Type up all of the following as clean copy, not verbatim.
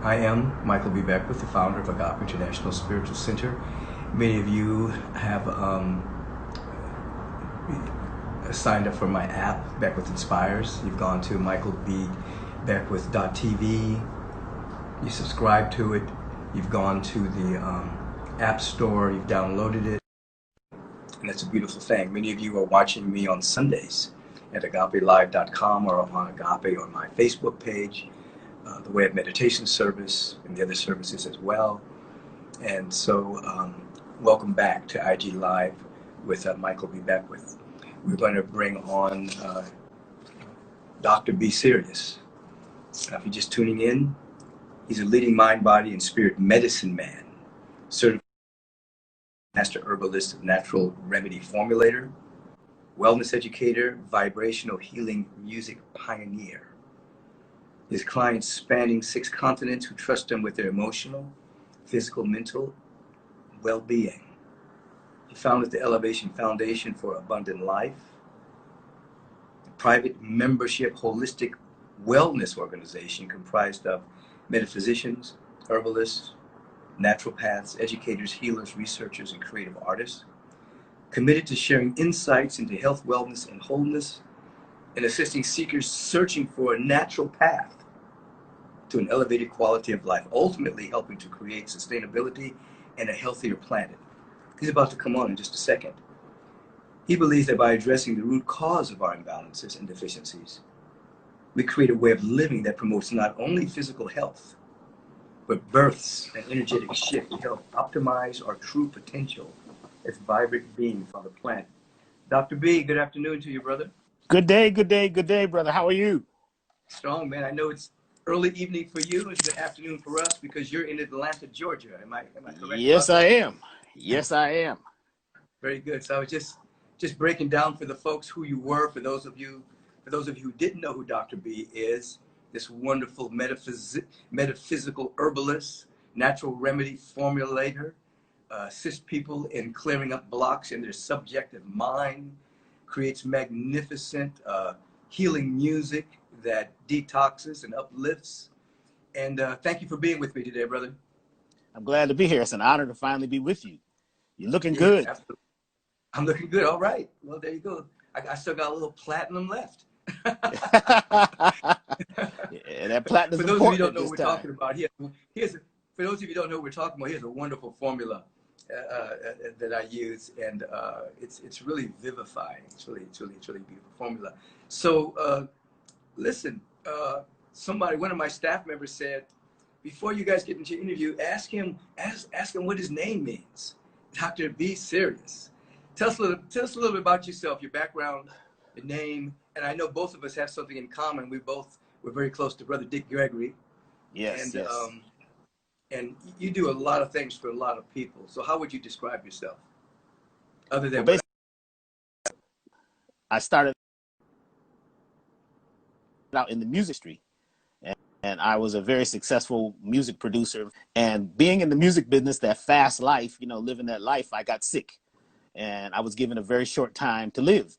I am Micheal B. Beckwith, the founder of Agape International Spiritual Center. Many of you have signed up for my app, Beckwith Inspires. You've gone to michealbbeckwith.tv. You subscribe to it. You've gone to the App Store. You've downloaded it. And that's a beautiful thing. Many of you are watching me on Sundays at agapelive.com or on Agape or my Facebook page. The Way of Meditation service and the other services as well. And so welcome back to IG Live with Micheal B. Beckwith. We're going to bring on Dr. B. Sirius. If you're just tuning in, he's a leading mind, body, and spirit medicine man, certified master herbalist, natural remedy formulator, wellness educator, vibrational healing music pioneer. His clients spanning 6 continents who trust him with their emotional, physical, mental well-being. He founded the Elevation Foundation for Abundant Life, a private membership holistic wellness organization comprised of metaphysicians, herbalists, naturopaths, educators, healers, researchers, and creative artists, committed to sharing insights into health, wellness, and wholeness, and assisting seekers searching for a natural path to an elevated quality of life, ultimately helping to create sustainability and a healthier planet. He's about to come on in just a second. He believes that by addressing the root cause of our imbalances and deficiencies, we create a way of living that promotes not only physical health, but births an energetic shift to help optimize our true potential as vibrant beings on the planet. Dr. B, good afternoon to you, brother. Good day, brother. How are you? Strong, man. I know it's early evening for you. It's the afternoon for us because you're in Atlanta, Georgia. Am I correct? Yes, I am. Yes, I am. Very good. So I was just breaking down for the folks who you were. For those of you who didn't know who Dr. B is, this wonderful metaphysical herbalist, natural remedy formulator, assists people in clearing up blocks in their subjective mind, creates magnificent healing music that detoxes and uplifts. And thank you for being with me today, brother. I'm glad to be here. It's an honor to finally be with you. You're looking good. Absolutely. I'm looking good. All right. Well, there you go. I still got a little platinum left. Yeah, that platinum is for those of you who don't important know at what this we're time. talking about, for those of you who don't know what we're talking about, here's a wonderful formula that I use, and it's really vivifying. It's really beautiful formula. So listen, one of my staff members said, before you guys get into your interview, ask him what his name means. Dr. B. Sirius. Tell us a little bit about yourself, your background, your name, and I know both of us have something in common. We're very close to Brother Dick Gregory. Yes, and, yes. And you do a lot of things for a lot of people. So how would you describe yourself? Other than Well, I started out in the music industry, and I was a very successful music producer. And being in the music business, that fast life, living that life, I got sick, and I was given a very short time to live.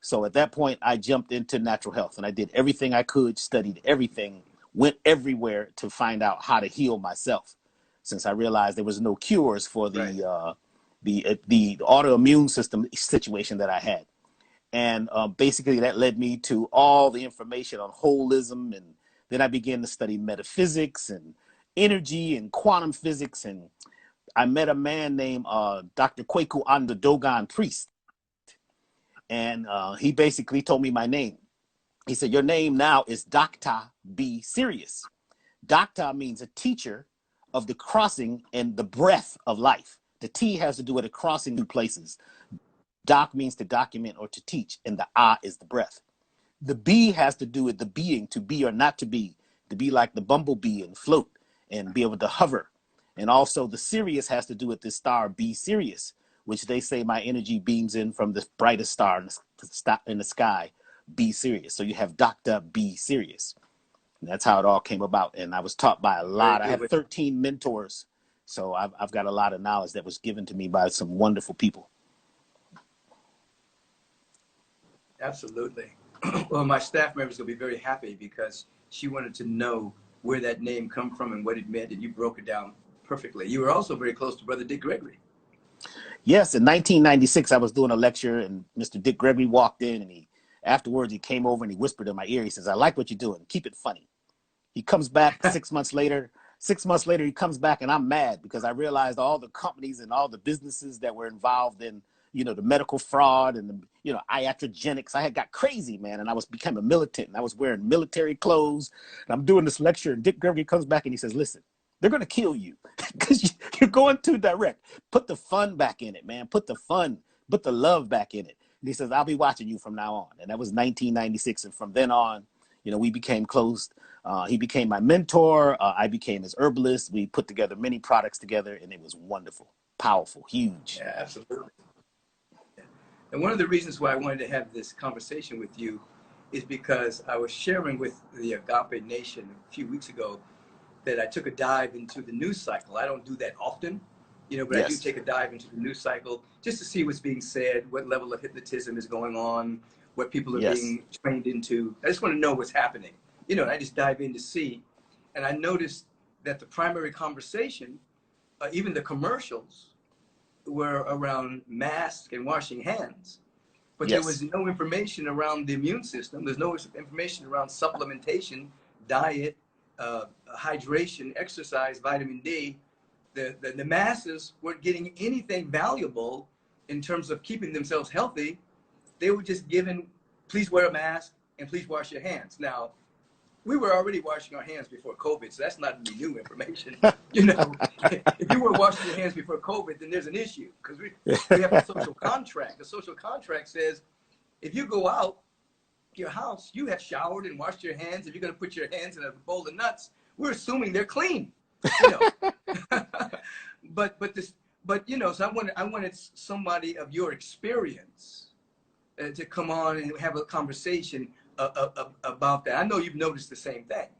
So at that point, I jumped into natural health, and I did everything I could, studied everything, went everywhere to find out how to heal myself, since I realized there was no cures for the autoimmune system situation that I had. And basically that led me to all the information on holism. And then I began to study metaphysics and energy and quantum physics. And I met a man named Dr. Kwaku Anda Dogon Priest. And he basically told me my name. He said, your name now is Doctah B. Sirius. Doctah means a teacher of the crossing and the breath of life. The T has to do with the crossing new places. Doc means to document or to teach, and the ah is the breath. The B has to do with the being, to be or not to be like the bumblebee and float and be able to hover. And also the Sirius has to do with this star B Sirius, which they say my energy beams in from the brightest star in the sky, B Sirius. So you have Doctah B Sirius. And that's how it all came about. And I was taught by a lot. I have 13 mentors. So I've got a lot of knowledge that was given to me by some wonderful people. Absolutely. Well, my staff member's gonna be very happy because she wanted to know where that name come from and what it meant, and you broke it down perfectly. You were also very close to Brother Dick Gregory. Yes, in 1996, I was doing a lecture, and Mr. Dick Gregory walked in, and afterwards he came over and he whispered in my ear. He says, "I like what you're doing. Keep it funny." He comes back 6 months later. 6 months later, he comes back, and I'm mad because I realized all the companies and all the businesses that were involved in, the medical fraud and the, iatrogenics. I had got crazy, man, and became a militant, and I was wearing military clothes, and I'm doing this lecture, and Dick Gregory comes back and he says, "Listen, they're going to kill you because you're going too direct. Put the fun back in it, man. Put the fun, put the love back in it." And he says, "I'll be watching you from now on." And that was 1996. And from then on, we became close. He became my mentor. I became his herbalist. We put together many products together, and it was wonderful, powerful, huge. Yeah, absolutely. And one of the reasons why I wanted to have this conversation with you is because I was sharing with the Agape Nation a few weeks ago that I took a dive into the news cycle. I don't do that often, but Yes. I do take a dive into the news cycle just to see what's being said, what level of hypnotism is going on, what people are Yes. being trained into. I just want to know what's happening. And I just dive in to see. And I noticed that the primary conversation, even the commercials, were around masks and washing hands. But Yes. there was no information around the immune system. There's no information around supplementation, diet, hydration, exercise, vitamin D. The masses weren't getting anything valuable in terms of keeping themselves healthy. They were just given, please wear a mask and please wash your hands. Now, we were already washing our hands before COVID, so that's not any new information. If you were washing your hands before COVID, then there's an issue because we have a social contract. The social contract says if you go out your house, you have showered and washed your hands. If you're going to put your hands in a bowl of nuts, we're assuming they're clean. So I wanted somebody of your experience to come on and have a conversation about that. I know you've noticed the same thing.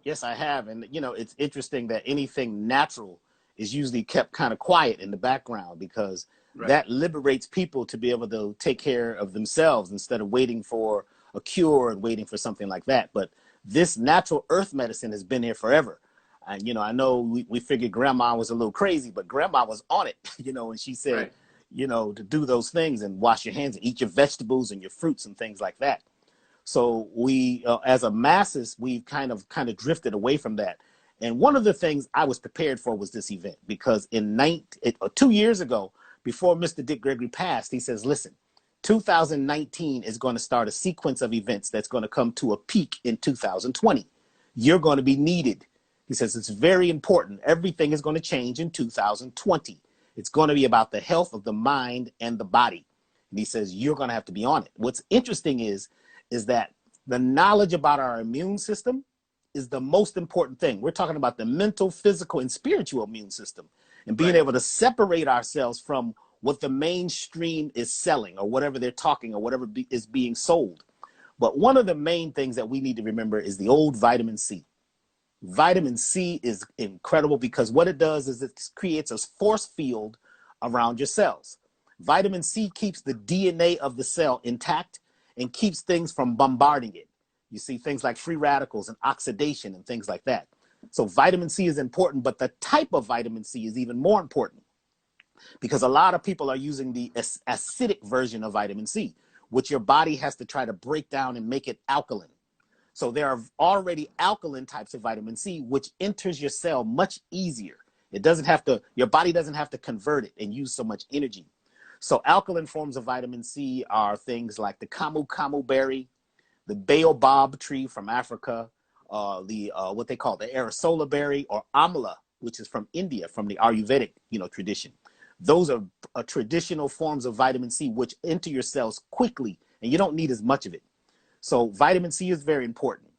Yes, I have. And, it's interesting that anything natural is usually kept kind of quiet in the background because that liberates people to be able to take care of themselves instead of waiting for a cure and waiting for something like that. But this natural earth medicine has been here forever. And, I know we figured grandma was a little crazy, but grandma was on it, and she said, to do those things and wash your hands and eat your vegetables and your fruits and things like that. So we, as a masses, we've kind of drifted away from that. And one of the things I was prepared for was this event because 2 years ago, before Mr. Dick Gregory passed, he says, "Listen, 2019 is going to start a sequence of events that's going to come to a peak in 2020. You're going to be needed." He says, "It's very important. Everything is going to change in 2020. It's going to be about the health of the mind and the body." And he says, "You're going to have to be on it." What's interesting is that the knowledge about our immune system is the most important thing. We're talking about the mental, physical, and spiritual immune system and being able to separate ourselves from what the mainstream is selling or whatever they're talking or whatever is being sold. But one of the main things that we need to remember is the old vitamin C. Vitamin C is incredible because what it does is it creates a force field around your cells. Vitamin C keeps the DNA of the cell intact and keeps things from bombarding it. You see things like free radicals and oxidation and things like that. So vitamin C is important, but the type of vitamin C is even more important because a lot of people are using the acidic version of vitamin C, which your body has to try to break down and make it alkaline. So there are already alkaline types of vitamin C, which enters your cell much easier. Your body doesn't have to convert it and use so much energy. So alkaline forms of vitamin C are things like the camu camu berry, the baobab tree from Africa, what they call the Arasola berry, or amla, which is from India, from the Ayurvedic tradition. Those are traditional forms of vitamin C which enter your cells quickly, and you don't need as much of it. So vitamin C is very important.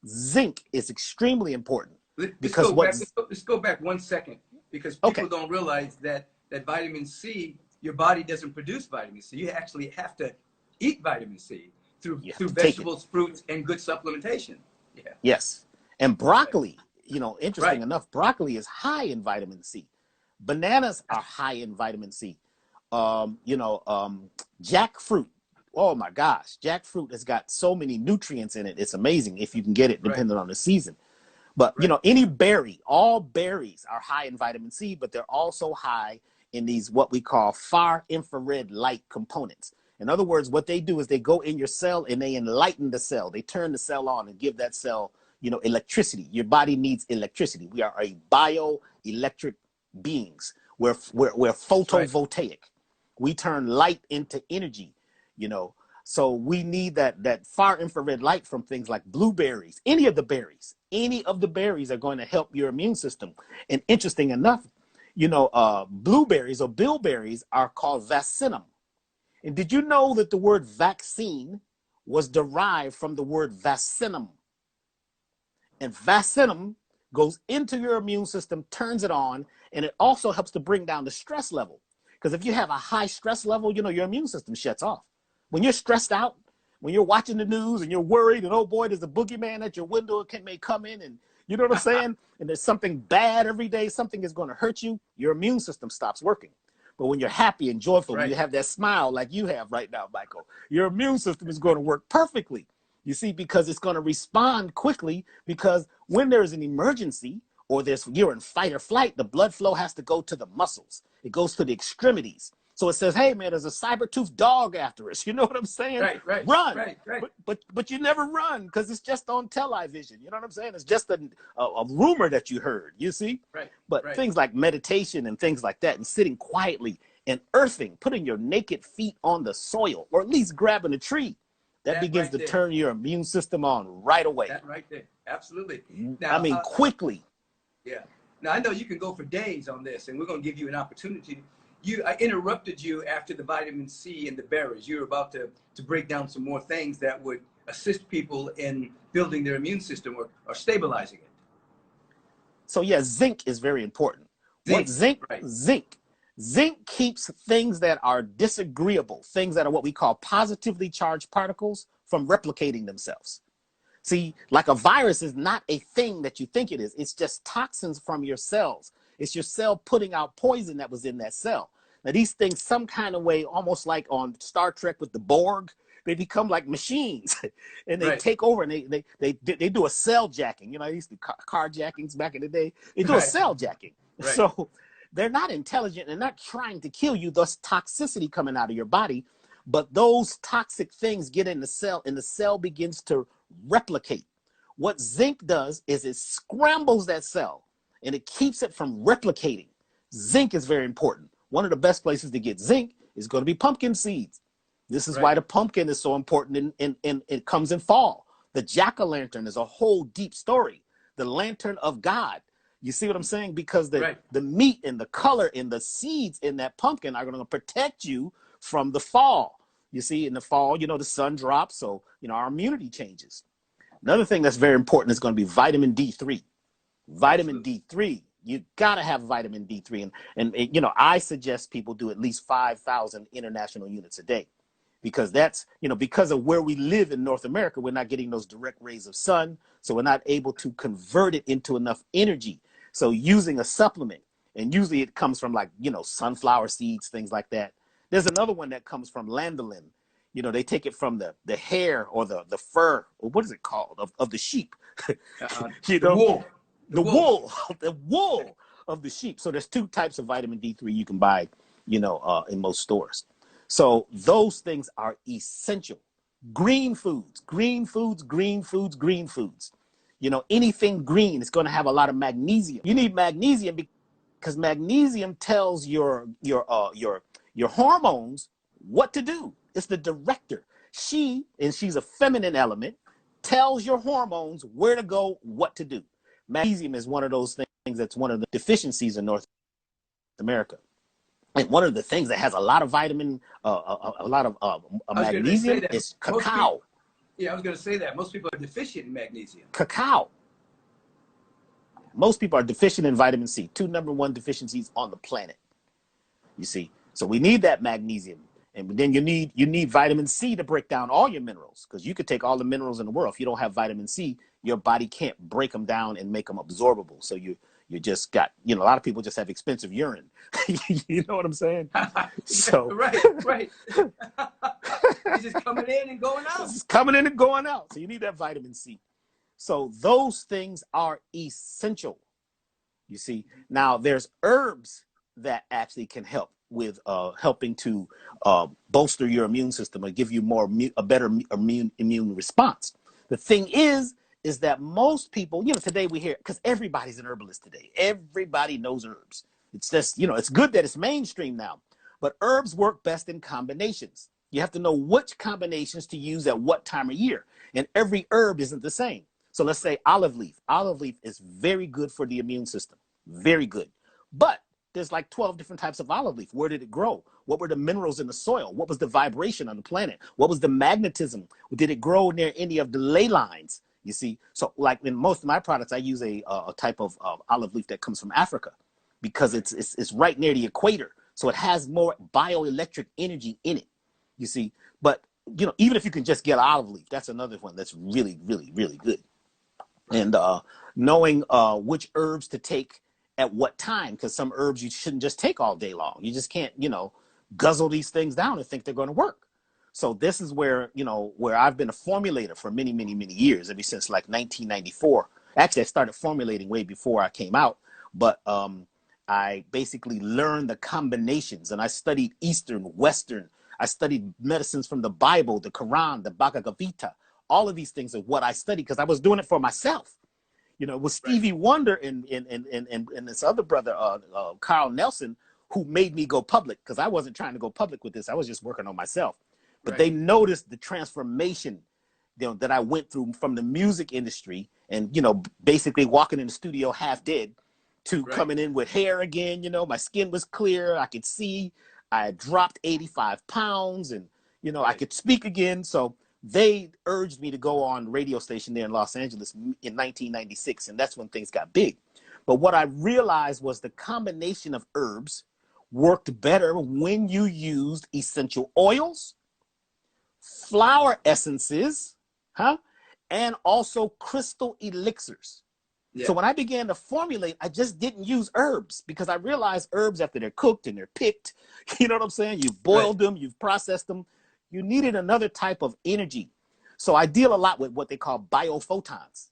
Zinc is extremely important. Let's go back 1 second because people don't realize that vitamin C, your body doesn't produce vitamin C. You actually have to eat vitamin C through vegetables, fruits, and good supplementation. Yeah. Yes. And broccoli, interesting enough, broccoli is high in vitamin C. Bananas are high in vitamin C. Jackfruit. Oh my gosh. Jackfruit has got so many nutrients in it. It's amazing if you can get it depending on the season. But, you Right. know, any berry, all berries are high in vitamin C, but they're also high in these what we call far infrared light components. In other words, what they do is they go in your cell and they enlighten the cell. They turn the cell on and give that cell, you know, electricity. Your body needs electricity. We are a bioelectric beings. We're That's right. photovoltaic. We turn light into energy, you know. So we need that far infrared light from things like blueberries. Any of the berries are going to help your immune system. And interesting enough, you know, blueberries or bilberries are called vaccinium. And did you know that the word vaccine was derived from the word vaccinum? And vaccinum goes into your immune system, turns it on, and it also helps to bring down the stress level. Because if you have a high stress level, you know, your immune system shuts off. When you're stressed out, when you're watching the news and you're worried and, oh boy, there's a boogeyman at your window, may come in, and you know what I'm saying? And there's something bad every day, something is going to hurt you, your immune system stops working. But when you're happy and joyful, Right. when you have that smile like you have right now, Michael, your immune system is going to work perfectly. You see, because it's going to respond quickly, because when there's an emergency or you're in fight or flight, the blood flow has to go to the muscles. It goes to the extremities. So it says, hey, man, there's a saber-toothed dog after us. You know what I'm saying? Right. Right. Run. Right. Right. But you never run because it's just on television. You know what I'm saying? It's just a rumor that you heard, you see? Right. But Right. things like meditation and things like that and sitting quietly and earthing, putting your naked feet on the soil or at least grabbing a tree, that That begins right to there. turn your immune system on right away. That right there. Absolutely. I Now, mean, quickly. yeah. Now I know you can go for days on this, and we're going to give you an opportunity. I interrupted you after the vitamin C and the berries. You were about to break down some more things that would assist people in building their immune system or stabilizing it. So yeah, zinc is very important. What Zinc. zinc, Right. zinc keeps things that are disagreeable, things that are what we call positively charged particles, from replicating themselves. See, like a virus is not a thing that you think it is. It's just toxins from your cells. It's your cell putting out poison that was in that cell. Now, these things, some kind of way, almost like on Star Trek with the Borg, they become like machines and they Right. take over and they do a cell jacking. You know, I used to carjackings back in the day. They do a Right. cell jacking. Right. So they're not intelligent and not trying to kill you, thus toxicity coming out of your body. But those toxic things get in the cell and the cell begins to replicate. What zinc does is it scrambles that cell and it keeps it from replicating. Zinc is very important. One of the best places to get zinc is going to be pumpkin seeds. This is why the pumpkin is so important, and it comes in fall. The jack-o'-lantern is a whole deep story. The lantern of God. You see what I'm saying? Because the meat and the color and the seeds in that pumpkin are going to protect you from the fall. You see, in the fall, you know, the sun drops, so, you know, our immunity changes. Another thing that's very important is going to be vitamin D3. Vitamin D3, you got to have vitamin D3. And, you know, I suggest people do at least 5,000 international units a day. Because that's, you know, because of where we live in North America, we're not getting those direct rays of sun. So we're not able to convert it into enough energy. So using a supplement, and usually it comes from, like, you know, sunflower seeds, things like that. There's another one that comes from lanolin. You know, they take it from the hair or the fur, or what is it called, of the sheep. You know, wool. The wool of the sheep. So there's two types of vitamin D3 you can buy, you know, in most stores. So those things are essential. Green foods. You know, anything green is going to have a lot of magnesium. You need magnesium because magnesium tells your hormones what to do. It's the director. She's a feminine element, tells your hormones where to go, what to do. Magnesium is one of those things that's one of the deficiencies in North America. And one of the things that has a lot of vitamin, a lot of magnesium is cacao. I was going to say that. Most people are deficient in magnesium. Cacao. Most people are deficient in vitamin C, two number one deficiencies on the planet. You see, so we need that magnesium. And then you need vitamin C to break down all your minerals, because you could take all the minerals in the world. If you don't have vitamin C, your body can't break them down and make them absorbable. So you just got, you know, a lot of people just have expensive urine. You know what I'm saying? So right. It's just coming in and going out. It's coming in and going out. So you need that vitamin C. So those things are essential. You see, now there's herbs that actually can help with helping to bolster your immune system or give you a better immune response. The thing is that most people, today we hear, because everybody's an herbalist today. Everybody knows herbs. It's just, it's good that it's mainstream now, but herbs work best in combinations. You have to know which combinations to use at what time of year, and every herb isn't the same. So let's say olive leaf. Olive leaf is very good for the immune system. Very good. But there's like 12 different types of olive leaf. Where did it grow? What were the minerals in the soil? What was the vibration on the planet? What was the magnetism? Did it grow near any of the ley lines? You see, so like in most of my products, I use a type of olive leaf that comes from Africa because it's right near the equator. So it has more bioelectric energy in it, you see. But, even if you can just get olive leaf, that's another one that's really, really, really good. And knowing which herbs to take at what time, because some herbs you shouldn't just take all day long. You just can't, guzzle these things down and think they're going to work. So this is where, where I've been a formulator for many, many, many years, ever since like 1994. Actually, I started formulating way before I came out, but I basically learned the combinations, and I studied Eastern, Western. I studied medicines from the Bible, the Quran, the Bhagavad Gita. All of these things are what I studied because I was doing it for myself. It was Stevie Wonder and this other brother, Carl Nelson, who made me go public, because I wasn't trying to go public with this. I was just working on myself. But they noticed the transformation that I went through from the music industry and, basically walking in the studio half dead to coming in with hair again. My skin was clear. I could see. I had dropped 85 pounds and, I could speak again. So they urged me to go on radio station there in Los Angeles in 1996. And that's when things got big. But what I realized was the combination of herbs worked better when you used essential oils, flower essences, and also crystal elixirs. Yeah. So when I began to formulate, I just didn't use herbs because I realized herbs, after they're cooked and they're picked, you know what I'm saying? You've boiled them, you've processed them. You needed another type of energy. So I deal a lot with what they call biophotons,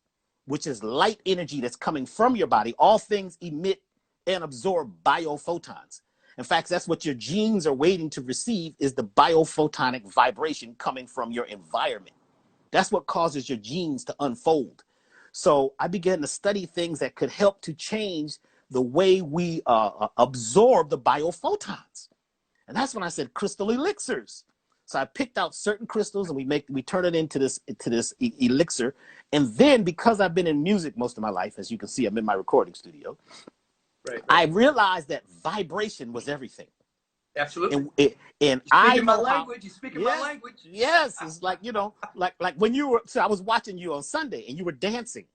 which is light energy that's coming from your body. All things emit and absorb biophotons. In fact, that's what your genes are waiting to receive, is the biophotonic vibration coming from your environment. That's what causes your genes to unfold. So I began to study things that could help to change the way we absorb the biophotons. And that's when I said crystal elixirs. So I picked out certain crystals and we turn it into this elixir. And then, because I've been in music most of my life, as you can see, I'm in my recording studio. Right. I realized that vibration was everything. Absolutely. And I know my language. You're speaking my language. Yes, it's like, like when you were. So I was watching you on Sunday, and you were dancing.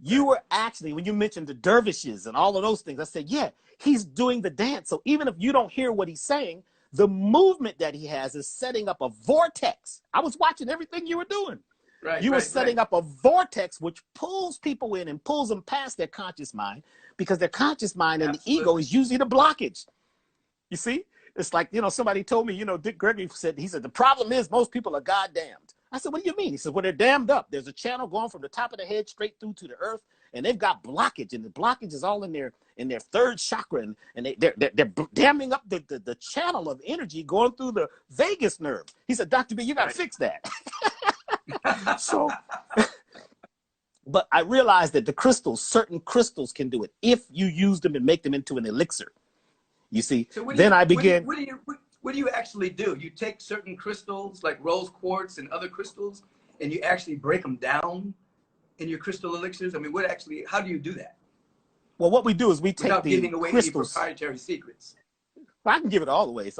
You were actually, when you mentioned the dervishes and all of those things, I said, yeah, he's doing the dance. So even if you don't hear what he's saying, the movement that he has is setting up a vortex. I was watching everything you were doing. Right, you were setting up a vortex which pulls people in and pulls them past their conscious mind, because their conscious mind and the ego is usually the blockage. You see, it's like, somebody told me, Dick Gregory said, the problem is most people are goddamned. I said, what do you mean? He said, well, they're damned up. There's a channel going from the top of the head straight through to the earth, and they've got blockage, and the blockage is all in their third chakra, and they're damming up the channel of energy going through the vagus nerve. He said, Dr. B, you got to fix that. So, but I realized that certain crystals can do it if you use them and make them into an elixir. You see, so then I began. What do you actually do? You take certain crystals like rose quartz and other crystals, and you actually break them down in your crystal elixirs? I mean, how do you do that? Well, what we do is we take without the giving away crystals. Any proprietary secrets. Well, I can give it all away.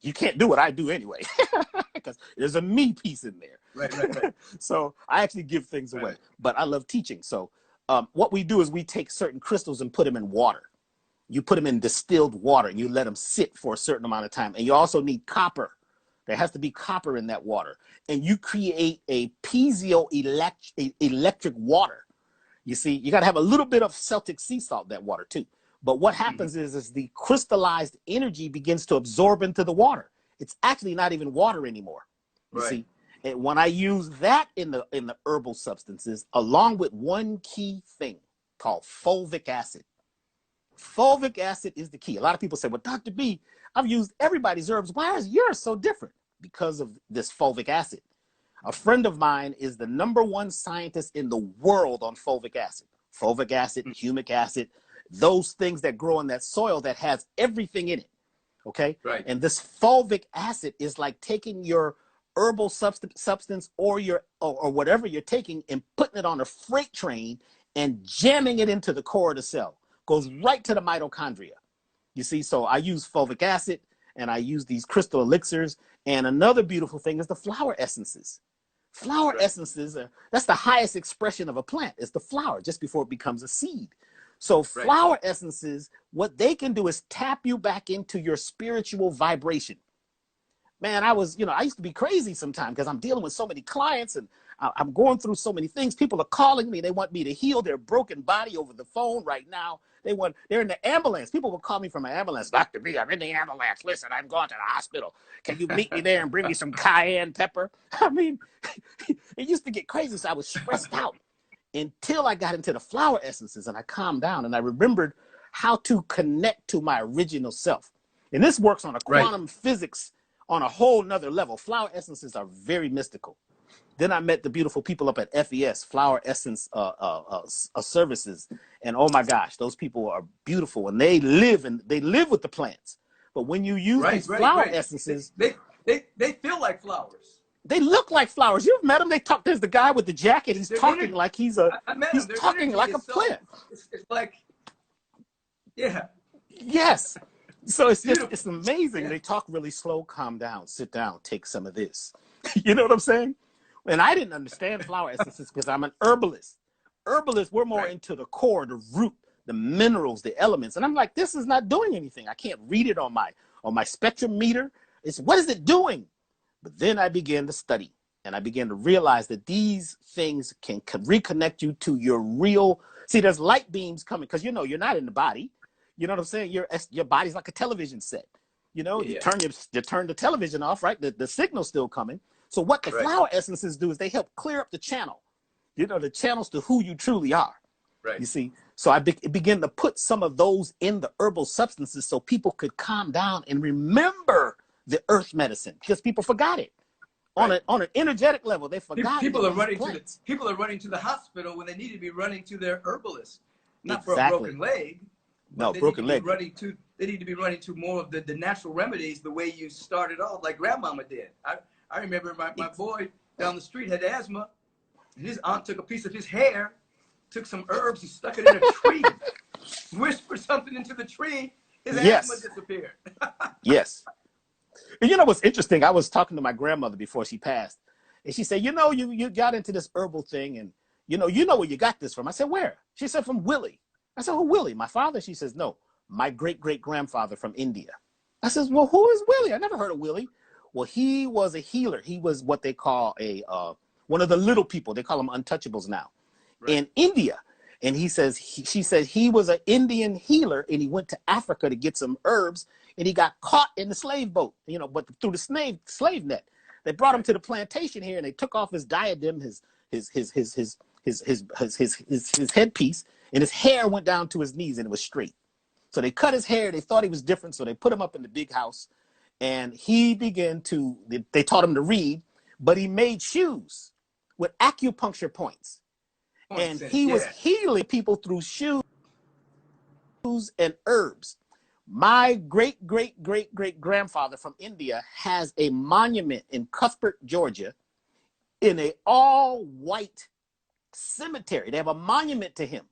You can't do what I do anyway, because there's a me piece in there. Right. So I actually give things away, but I love teaching. So what we do is we take certain crystals and put them in water. You put them in distilled water and you let them sit for a certain amount of time. And you also need copper. There has to be copper in that water. And you create a piezoelectric water. You see, you got to have a little bit of Celtic sea salt in that water too. But what happens is the crystallized energy begins to absorb into the water. It's actually not even water anymore. You see? when I use that in the herbal substances, along with one key thing called fulvic acid. Fulvic acid is the key. A lot of people say, well, Dr. B, I've used everybody's herbs. Why is yours so different? Because of this fulvic acid. A friend of mine is the #1 scientist in the world on fulvic acid. Fulvic acid, humic acid, those things that grow in that soil that has everything in it. Okay? Right. And this fulvic acid is like taking your herbal substance or whatever you're taking and putting it on a freight train and jamming it into the core of the cell. Goes right to the mitochondria. You see, so I use fulvic acid and I use these crystal elixirs. And another beautiful thing is the flower essences. Flower essences, that's the highest expression of a plant. It's the flower just before it becomes a seed. So flower essences, what they can do is tap you back into your spiritual vibration. Man, I used to be crazy sometimes because I'm dealing with so many clients and I'm going through so many things. People are calling me. They want me to heal their broken body over the phone right now. They're in the ambulance. People will call me from an ambulance. Dr. B, I'm in the ambulance. Listen, I'm going to the hospital. Can you meet me there and bring me some cayenne pepper? I mean, it used to get crazy. So I was stressed out until I got into the flower essences and I calmed down and I remembered how to connect to my original self. And this works on a quantum physics on a whole nother level. Flower essences are very mystical. Then I met the beautiful people up at FES, Flower Essence Services. And oh my gosh, those people are beautiful and they live with the plants. But when you use these flower essences, they feel like flowers. They look like flowers. You've met them. There's the guy with the jacket. He's talking like he's talking like a plant. It's like, yeah. Yes. So it's amazing. Yeah. They talk really slow. Calm down. Sit down. Take some of this. You know what I'm saying? And I didn't understand flower essences because I'm an herbalist. Herbalists, we're more into the core, the root, the minerals, the elements. And I'm like, this is not doing anything. I can't read it on my spectrum meter. What is it doing? But then I began to study and I began to realize that these things can reconnect you to your real. See, there's light beams coming because you're not in the body. You know what I'm saying? Your body's like a television set. You turn the television off, right? The signal's still coming. So what the flower essences do is they help clear up the channel. The channels to who you truly are. Right. You see, so I began to put some of those in the herbal substances so people could calm down and remember the earth medicine because people forgot it. On an energetic level, they forgot. People are running to the hospital when they need to be running to their herbalist, not for a broken leg. No, broken leg. They need to be running to more of the natural remedies the way you started off, like grandmama did. I remember my boy down the street had asthma, and his aunt took a piece of his hair, took some herbs and stuck it in a tree, whispered something into the tree, his asthma disappeared. Yes. And you know what's interesting? I was talking to my grandmother before she passed, and she said, you got into this herbal thing, and you know where you got this from. I said, where? She said, from Willie. I said, who, Willie? My father? She says, no, my great-great-grandfather from India. I says, well, who is Willie? I never heard of Willie. Well, he was a healer. He was what they call one of the little people. They call them untouchables now in India. And she says he was an Indian healer and he went to Africa to get some herbs and he got caught in the slave boat, but through the slave net. They brought him to the plantation here and they took off his diadem, his headpiece, and his hair went down to his knees and it was straight. So they cut his hair. They thought he was different. So they put him up in the big house. And he began they taught him to read, but he made shoes with acupuncture points. And he was healing people through shoes and herbs. My great-great-great-great-grandfather from India has a monument in Cuthbert, Georgia, in an all-white cemetery. They have a monument to him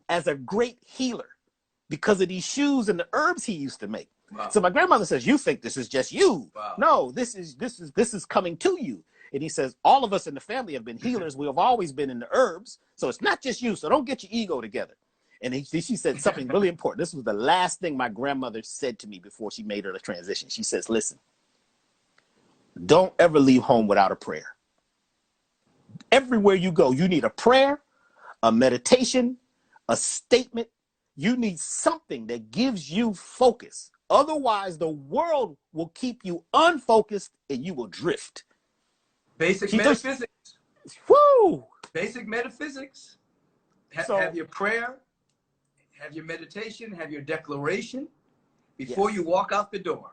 as a great healer because of these shoes and the herbs he used to make. Wow. So my grandmother says, you think this is just you. Wow. No, this is coming to you. And he says, all of us in the family have been healers. We have always been in the herbs. So it's not just you. So don't get your ego together. And she said something really important. This was the last thing my grandmother said to me before she made her the transition. She says, listen, don't ever leave home without a prayer. Everywhere you go, you need a prayer, a meditation, a statement. You need something that gives you focus. Otherwise, the world will keep you unfocused and you will drift. Basic She just, metaphysics. whoo. Basic metaphysics. So Have your prayer, have your meditation, have your declaration before yes, you walk out the door.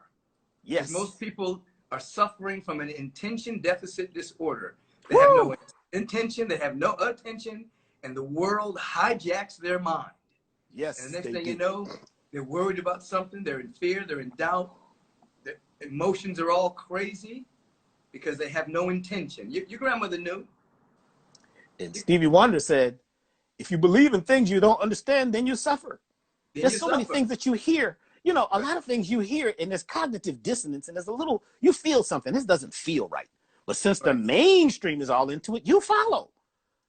Because yes, most people are suffering from an intention deficit disorder. They have no woo. intention, they have no attention, and the world hijacks their mind. And the Yes, next they thing you do. know, they're worried about something, they're in fear, they're in doubt, their emotions are all crazy because they have no intention. Your grandmother knew. And Stevie Wonder said, if you believe in things you don't understand, then you suffer. Then There's you so many suffer. things that you hear. You know, a Right. lot of things you hear, and there's cognitive dissonance, and there's a little, you feel something. This doesn't feel right. But since the Right. mainstream is all into it, you follow.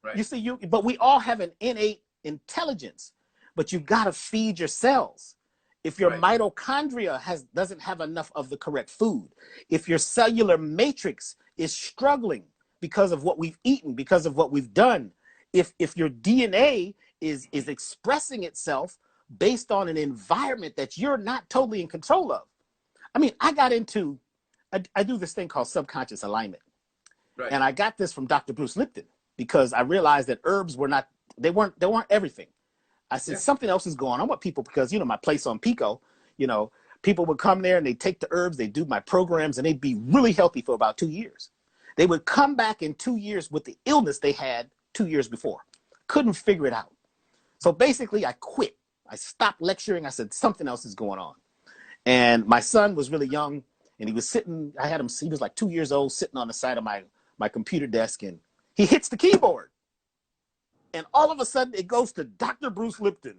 Right. You see, but we all have an innate intelligence, but you got to feed your cells. If your Right. mitochondria doesn't have enough of the correct food, if your cellular matrix is struggling because of what we've eaten, because of what we've done, if your DNA is expressing itself based on an environment that you're not totally in control of. I mean, I do this thing called subconscious alignment. Right. And I got this from Dr. Bruce Lipton because I realized that herbs they weren't everything. I said, Yeah. something else is going on with people because, you know, my place on Pico, you know, people would come there and they take the herbs, they do my programs, and they'd be really healthy for about 2 years. They would come back in 2 years with the illness they had 2 years before. Couldn't figure it out. So basically I quit. I stopped lecturing. I said, something else is going on. And my son was really young and he was sitting, he was like 2 years old, sitting on the side of my computer desk, and he hits the keyboard. And all of a sudden it goes to Dr. Bruce Lipton.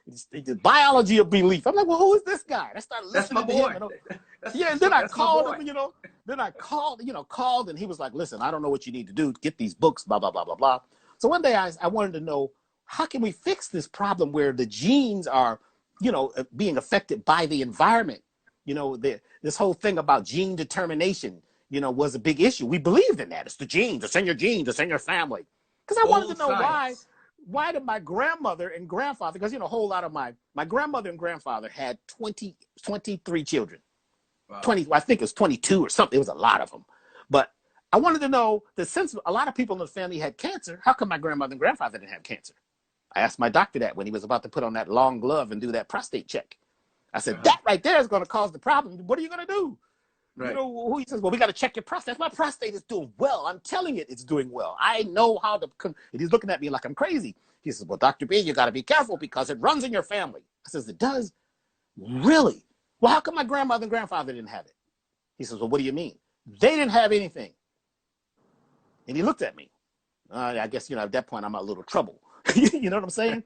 It's the biology of belief. I'm like, well, who is this guy? I started That's my listening to him. boy. And then I That's my called boy. him, then I called, and he was like, listen, I don't know what you need to do. Get these books, blah, blah, blah, blah, blah. So one day I wanted to know, how can we fix this problem where the genes are, being affected by the environment? This whole thing about gene determination, was a big issue. We believed in that. It's the genes. It's in your genes. It's in your family. Because I wanted Old to know science. why did my grandmother and grandfather, because, a whole lot of my grandmother and grandfather had 23 children. Wow. 20, I think it was 22 or something. It was a lot of them. But I wanted to know that since a lot of people in the family had cancer, how come my grandmother and grandfather didn't have cancer? I asked my doctor that when he was about to put on that long glove and do that prostate check. I said, that right there is going to cause the problem. What are you going to do? Right. Who he says, well, we got to check your prostate. My prostate is doing well. I'm telling it, it's doing well. I know how to. And he's looking at me like I'm crazy. He says, well, Dr. B, you got to be careful because it runs in your family. I says, it does? Really? Well, how come my grandmother and grandfather didn't have it? He says, well, what do you mean? They didn't have anything. And he looked at me. I guess, at that point, I'm a little trouble. You know what I'm saying?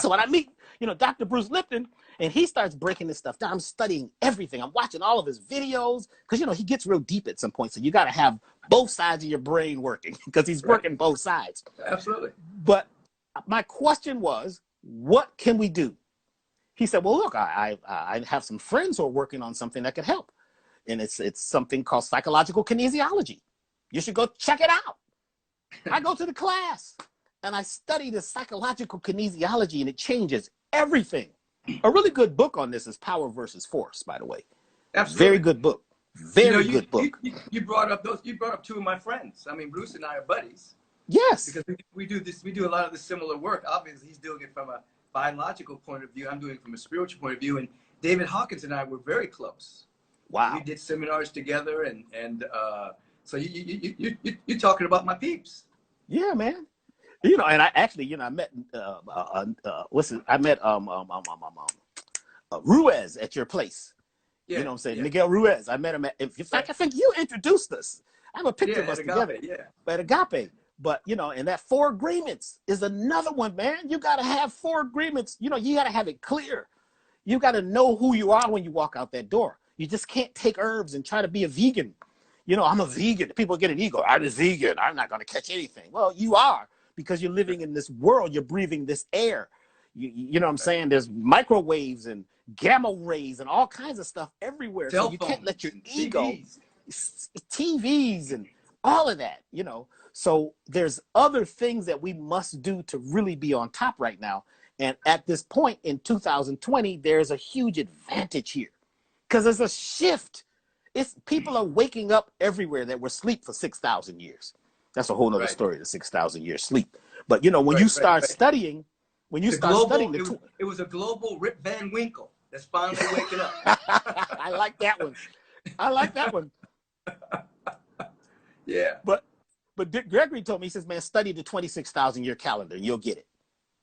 So when I meet, Dr. Bruce Lipton, and he starts breaking this stuff down, I'm studying everything. I'm watching all of his videos because, he gets real deep at some point. So you got to have both sides of your brain working because he's working both sides. Absolutely. But my question was, what can we do? He said, well, look, I have some friends who are working on something that could help. And it's something called psychological kinesiology. You should go check it out. I go to the class and I study the psychological kinesiology, and it changes everything. A really good book on this is Power versus Force, by the way. Absolutely. Very good book. Very good book. You brought up two of my friends. I mean, Bruce and I are buddies. Yes. Because we do a lot of the similar work. Obviously, he's doing it from a biological point of view. I'm doing it from a spiritual point of view. And David Hawkins and I were very close. Wow. We did seminars together, and so you're talking about my peeps. Yeah, man. And I actually, I met Ruiz at your place. Yeah, You know what I'm saying? Yeah. Micheal Ruiz. I met him in fact, I think you introduced us. I have a picture of us together. Yeah. At Agape. But, and that 4 agreements is another one, man. You got to have 4 agreements. You got to have it clear. You got to know who you are when you walk out that door. You just can't take herbs and try to be a vegan. I'm a vegan. People get an ego. I'm a vegan. I'm not going to catch anything. Well, you are, because you're living in this world. You're breathing this air. You know what I'm saying? There's microwaves and gamma rays and all kinds of stuff everywhere. Cell so you can't let your ego, TVs and all of that, So there's other things that we must do to really be on top right now. And at this point in 2020, there's a huge advantage here because there's a shift. It's people are waking up everywhere that were asleep for 6,000 years. That's a whole nother Right. story, the 6,000 years sleep. But you know, when Right, you right, start right. studying, when you The start studying global, the it was a global Rip Van Winkle that's finally waking up. I like that one. I like that one. Yeah. But Dick Gregory told me, he says, man, study the 26,000 year calendar and you'll get it.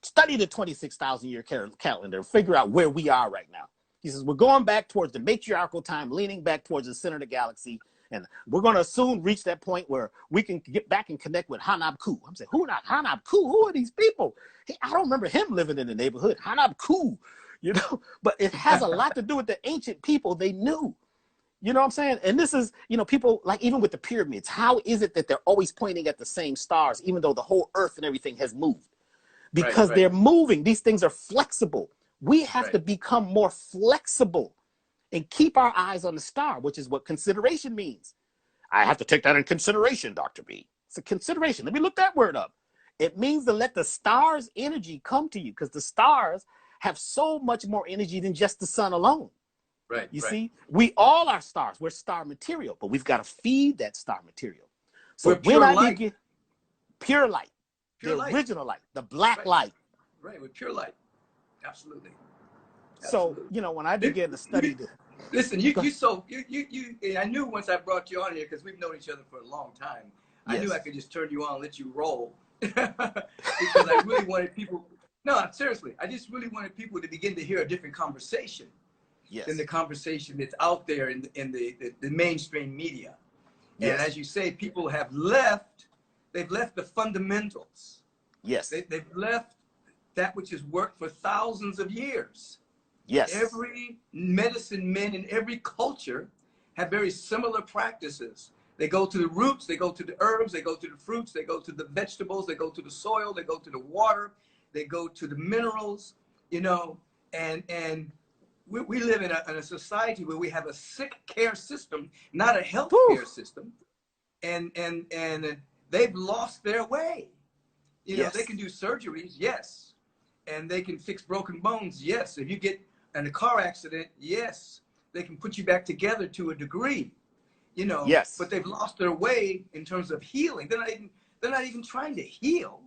Study the 26,000 year calendar and figure out where we are right now. He says, we're going back towards the matriarchal time, leaning back towards the center of the galaxy. And we're going to soon reach that point where we can get back and connect with Hanab Ku. I'm saying, who not Hanab Ku? Who are these people? I don't remember him living in the neighborhood. Hanab Ku, you know, but it has a lot to do with the ancient people they knew. You know what I'm saying? And this is, you know, people like even with the pyramids, how is it that they're always pointing at the same stars, even though the whole earth and everything has moved? Because Right. they're moving. These things are flexible. We have Right. to become more flexible and keep our eyes on the star, which is what consideration means. I have to take that in consideration, Dr. B. It's a consideration. Let me look that word up. It means to let the star's energy come to you because the stars have so much more energy than just the sun alone. Right. You right. see, we all are stars. We're star material, but we've got to feed that star material. So We're when pure I light. begin, pure light, Pure the light. original light, the black Right. light. Right. We're pure light. Absolutely. So, Absolutely. you know, when I began to study the, Listen, you I knew once I brought you on here, because we've known each other for a long time, I knew yes. I could just turn you on and let you roll. Because I really wanted people, no, seriously, I just really wanted people to begin to hear a different conversation Yes. than the conversation that's out there in the mainstream media. And Yes. as you say, people have left, they've left the fundamentals. Yes. They've left that which has worked for thousands of years. Yes. Every medicine men in every culture have very similar practices. They go to the roots, they go to the herbs, they go to the fruits, they go to the vegetables, they go to the soil, they go to the water, they go to the minerals, you know, and we live in a society where we have a sick care system, not a health care system. And they've lost their way. You know, they can do surgeries, yes. And they can fix broken bones, yes. If you get in a car accident, yes. They can put you back together to a degree, you know. Yes. But they've lost their way in terms of healing. They're not even trying to heal.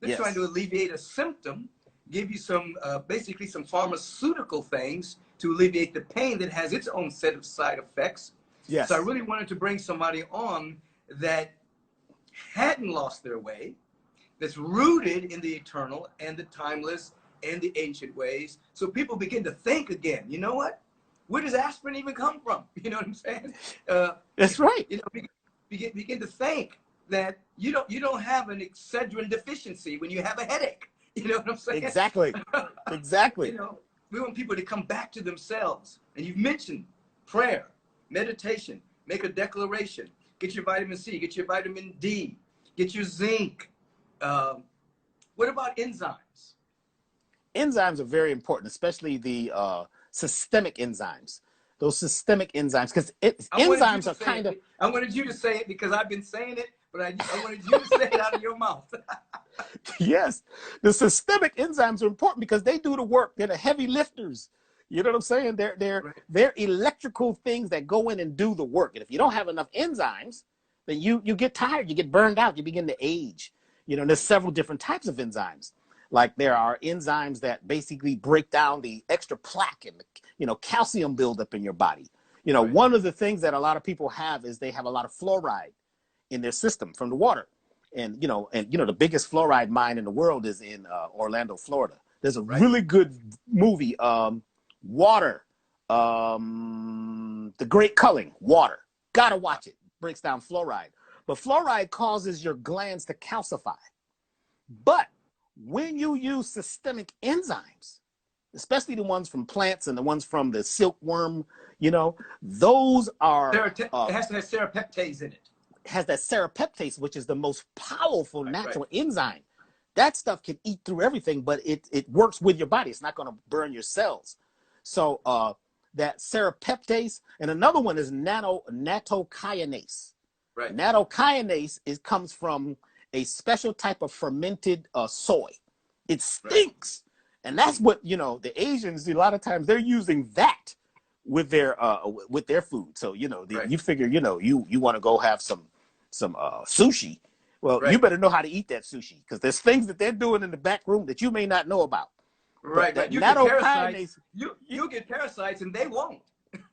They're trying to alleviate a symptom, give you some, basically some pharmaceutical things to alleviate the pain that has its own set of side effects. Yes. So I really wanted to bring somebody on that hadn't lost their way, that's rooted in the eternal and the timeless and the ancient ways. So people begin to think again, you know what? Where does aspirin even come from? You know what I'm saying? That's right. You know, begin to think that you don't have an Excedrin deficiency when you have a headache. You know what I'm saying? Exactly. Exactly. You know, we want people to come back to themselves. And you've mentioned prayer, meditation, make a declaration, get your vitamin C, get your vitamin D, get your zinc. What about enzymes? Enzymes are very important, especially the systemic enzymes. Those systemic enzymes, because enzymes are kind of. I wanted you to say it because I've been saying it, but I wanted you to say it out of your mouth. Yes, the systemic enzymes are important because they do the work. They're the heavy lifters. You know what I'm saying? They're electrical things that go in and do the work. And if you don't have enough enzymes, then you get tired, you get burned out, you begin to age. You know, there's several different types of enzymes. Like there are enzymes that basically break down the extra plaque and, you know, calcium buildup in your body. You know, one of the things that a lot of people have is they have a lot of fluoride in their system from the water. And you know, the biggest fluoride mine in the world is in Orlando, Florida. There's a really good movie, Water, The Great Culling, Water. Gotta watch it. Breaks down fluoride. But fluoride causes your glands to calcify. But when you use systemic enzymes, especially the ones from plants and the ones from the silkworm, you know, those are... it has to have serapeptase in it. Has that serapeptase, which is the most powerful natural enzyme. That stuff can eat through everything, but it works with your body. It's not going to burn your cells. So that serapeptase, and another one is nattokinase. Right. Nattokinase comes from a special type of fermented soy. It stinks. And that's what, you know, the Asians, a lot of times they're using that with their food. So, you know, Right. you figure, you know, you want to go have some sushi. Well, you Right. better know how to eat that sushi, because there's things that they're doing in the back room that you may not know about. But Right. that Right. You get parasites. nattokinase, You get parasites, and they won't.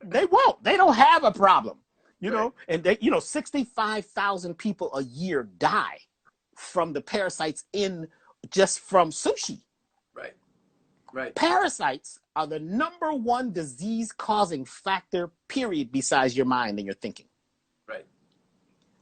they won't. They don't have a problem, you Right. know. And they, you know, 65,000 people a year die from the parasites in just from sushi. Right. Right. Parasites are the #1 disease-causing factor, period, besides your mind and your thinking. Right.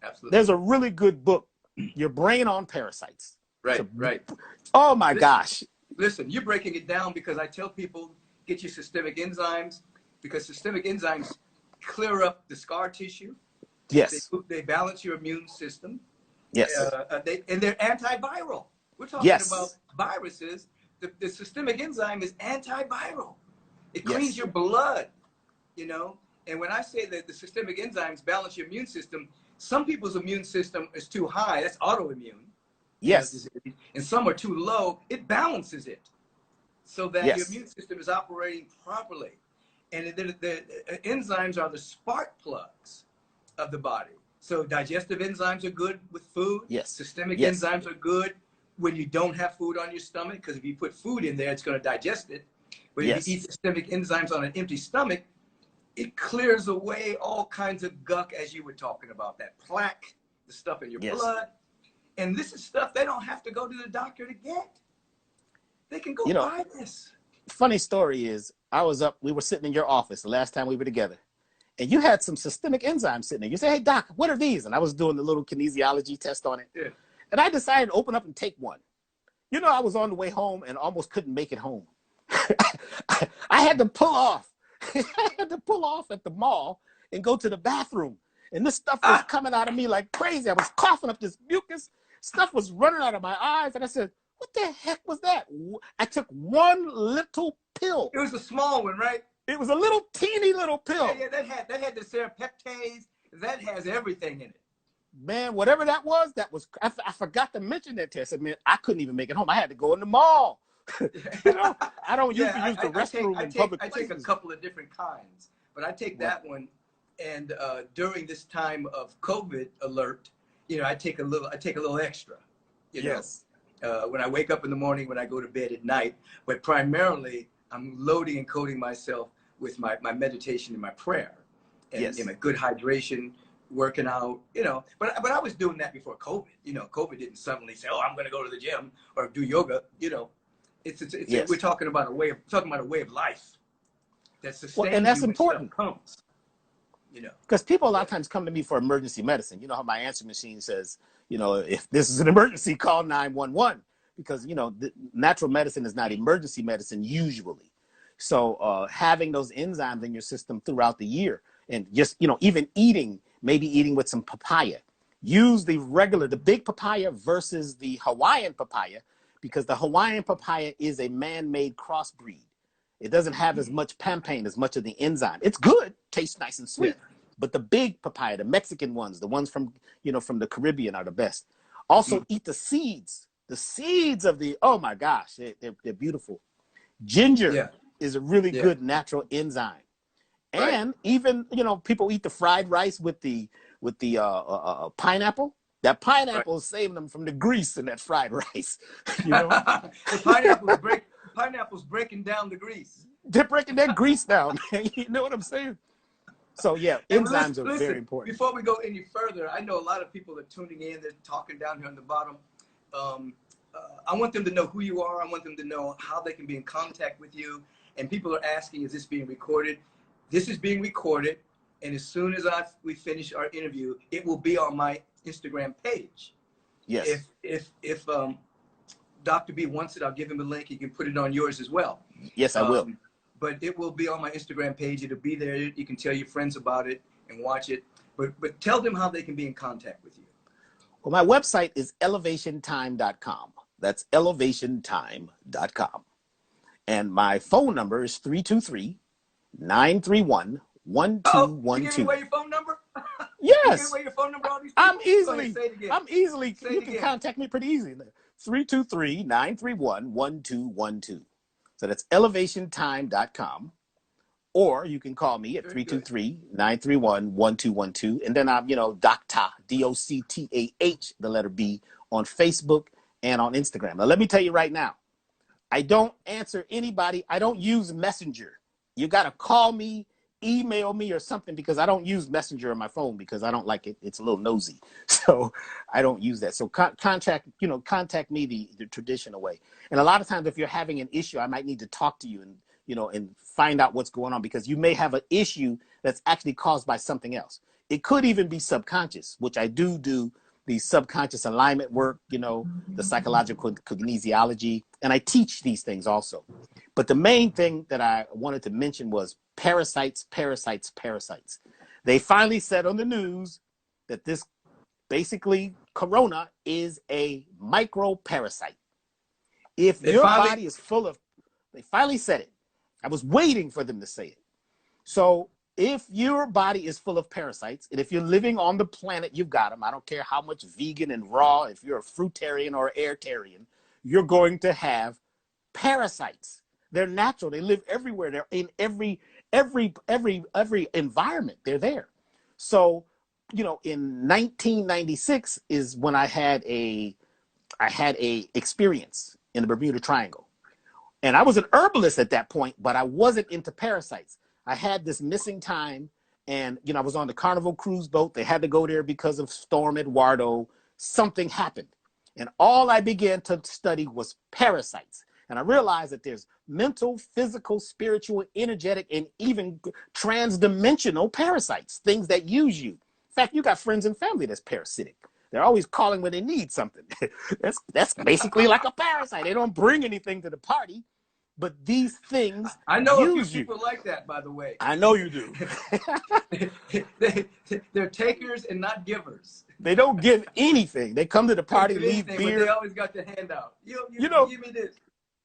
Absolutely. There's a really good book, Your Brain on Parasites. Right. Right. Oh my gosh. Listen, you're breaking it down because I tell people get your systemic enzymes, because systemic enzymes clear up the scar tissue. Yes. They balance your immune system. Yes. And they're antiviral. We're talking about viruses. The systemic enzyme is antiviral. It cleans your blood, you know. And when I say that the systemic enzymes balance your immune system, some people's immune system is too high. That's autoimmune. Yes. And some are too low. It balances it so that your immune system is operating properly. And the enzymes are the spark plugs of the body. So digestive enzymes are good with food. Yes. Systemic enzymes are good when you don't have food on your stomach, because if you put food in there, it's going to digest it. But if you eat systemic enzymes on an empty stomach, it clears away all kinds of gunk, as you were talking about, that plaque, the stuff in your blood. And this is stuff they don't have to go to the doctor to get. They can go buy this. Funny story is, we were sitting in your office the last time we were together, and you had some systemic enzymes sitting there. You said, "Hey, doc, what are these?" And I was doing the little kinesiology test on it. Yeah. And I decided to open up and take one. You know, I was on the way home and almost couldn't make it home. I had to pull off. I had to pull off at the mall and go to the bathroom. And this stuff was coming out of me like crazy. I was coughing up this mucus. Stuff was running out of my eyes. And I said, what the heck was that? I took one little pill. It was a small one, right? It was a little teeny little pill. Yeah, that had the serapeptase. That has everything in it. Man, whatever that was, I forgot to mention that test. I mean, I couldn't even make it home. I had to go in the mall. You know, I don't usually use the restroom in public places. I take a couple of different kinds, but I take that one. And during this time of COVID alert, you know, I take a little extra. You know, when I wake up in the morning, when I go to bed at night. But primarily, I'm loading and coating myself with my meditation and my prayer, and my good hydration, working out. You know, but I was doing that before COVID. You know, COVID didn't suddenly say, "Oh, I'm going to go to the gym or do yoga." You know, we're talking about a way of life that sustains and that's you when important. stuff comes. You know, because people a lot of times come to me for emergency medicine. You know how my answer machine says, you know, if this is an emergency, call 911, because, you know, natural medicine is not emergency medicine usually. So having those enzymes in your system throughout the year, and just, you know, even maybe eating with some papaya. Use the big papaya versus the Hawaiian papaya, because the Hawaiian papaya is a man-made crossbreed. It doesn't have as much pampain, as much of the enzyme. It's good, tastes nice and sweet. But the big papaya, the Mexican ones, the ones from, you know, from the Caribbean are the best. Also eat the seeds. The seeds of oh my gosh, they're beautiful. Ginger is a really good natural enzyme. And even, you know, people eat the fried rice with the pineapple. That pineapple is saving them from the grease in that fried rice. You know, the pineapple's breaking down the grease. They're breaking that grease down, man. You know what I'm saying? So yeah, enzymes are very important. Before we go any further, I know a lot of people are tuning in. They're talking down here on the bottom. I want them to know who you are. I want them to know how they can be in contact with you. And people are asking, is this being recorded? This is being recorded. And as soon as we finish our interview, it will be on my Instagram page. Yes. If Dr. B wants it, I'll give him a link. You can put it on yours as well. Yes, I will. But it will be on my Instagram page. It'll be there. You can tell your friends about it and watch it. But tell them how they can be in contact with you. Well, my website is elevationtime.com. That's elevationtime.com. And my phone number is 323-931-1212. You giving away your phone number? Yes. You giving away your phone number? All these people? You can contact me pretty easy. 323-931-1212. So that's elevationtime.com. or you can call me at 323-931-1212. And then I'm, Doctah, Doctah, the letter B, on Facebook and on Instagram. Now, let me tell you right now, I don't answer anybody. I don't use Messenger. You got to call me, email me or something, because I don't use Messenger on my phone because I don't like it. It's a little nosy. So I don't use that. So contact me the traditional way. And a lot of times if you're having an issue, I might need to talk to you and find out what's going on, because you may have an issue that's actually caused by something else. It could even be subconscious, which I do the subconscious alignment work, the psychological kinesiology, and I teach these things also. But the main thing that I wanted to mention was parasites. They finally said on the news that this basically corona is a microparasite. If your body is full of, they finally said it. I was waiting for them to say it. So if your body is full of parasites, and if you're living on the planet, you've got them. I don't care how much vegan and raw, if you're a fruitarian or airtarian, you're going to have parasites. They're natural. They live everywhere. They're in every environment. They're there. So, in 1996 is when I had a experience in the Bermuda Triangle. And I was an herbalist at that point, but I wasn't into parasites. I had this missing time, and I was on the Carnival cruise boat. They had to go there because of Storm Eduardo. Something happened, and all I began to study was parasites. And I realized that there's mental, physical, spiritual, energetic, and even transdimensional parasites, things that use you. In fact, you got friends and family that's parasitic. They're always calling when they need something. That's basically like a parasite. They don't bring anything to the party. But these things I know use a few people like that, by the way. I know you do. They're takers and not givers. They don't give anything. They come to the party, leave beer. But they always got the handout. You give me this.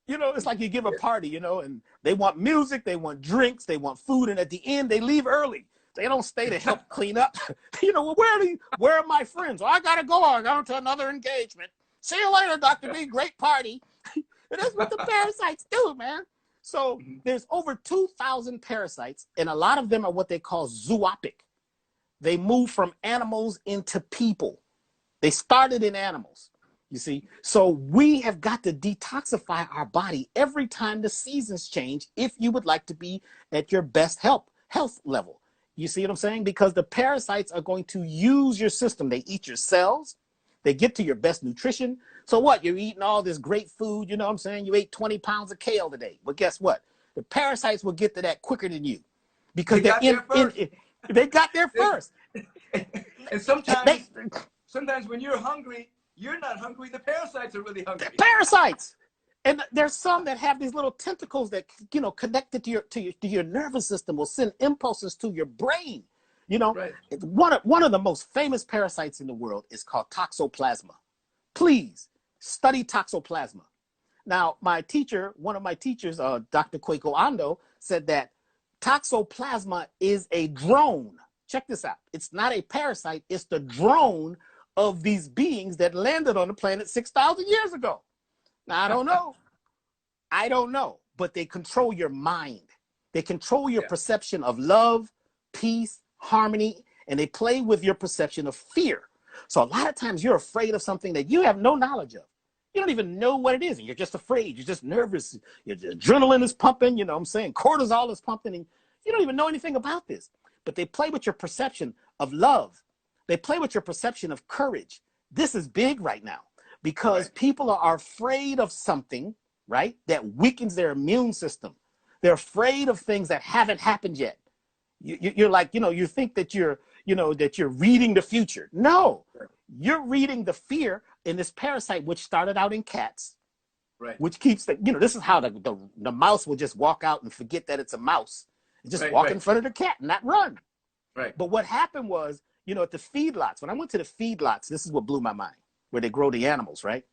It's like you give a party, and they want music, they want drinks, they want food, and at the end they leave early. They don't stay to help clean up. Well, where are my friends? Well, I gotta go. I got to another engagement. See you later, Dr. B. Great party. And that's what the parasites do, man. So there's over 2,000 parasites, and a lot of them are what they call zoopic. They move from animals into people. They started in animals, you see. So we have got to detoxify our body every time the seasons change if you would like to be at your best health level. You see what I'm saying? Because the parasites are going to use your system. They eat your cells. They get to your best nutrition. So what? You're eating all this great food, you know what I'm saying? You ate 20 pounds of kale today. But guess what? The parasites will get to that quicker than you. Because they got there first. And sometimes when you're hungry, you're not hungry. The parasites are really hungry. Parasites. And there's some that have these little tentacles that, connected to your nervous system, will send impulses to your brain. Right. One of the most famous parasites in the world is called toxoplasma. Please study toxoplasma. Now, one of my teachers, Dr. Kwaiko Ando, said that toxoplasma is a drone. Check this out. It's not a parasite. It's the drone of these beings that landed on the planet 6,000 years ago. Now, I don't know, but they control your mind. They control your perception of love, peace, harmony, and they play with your perception of fear. So a lot of times you're afraid of something that you have no knowledge of. You don't even know what it is, and you're just afraid. You're just nervous. Your adrenaline is pumping, cortisol is pumping, and you don't even know anything about this. But they play with your perception of love. They play with your perception of courage. This is big right now because people are afraid of something, right, that weakens their immune system. They're afraid of things that haven't happened yet. You're like, you think that you're reading the future. No, you're reading the fear in this parasite, which started out in cats, right? Which keeps this is how the mouse will just walk out and forget that it's a mouse and just walk in front of the cat and not run. Right. But what happened was, at the feedlots, when I went to the feedlots, this is what blew my mind, where they grow the animals, right?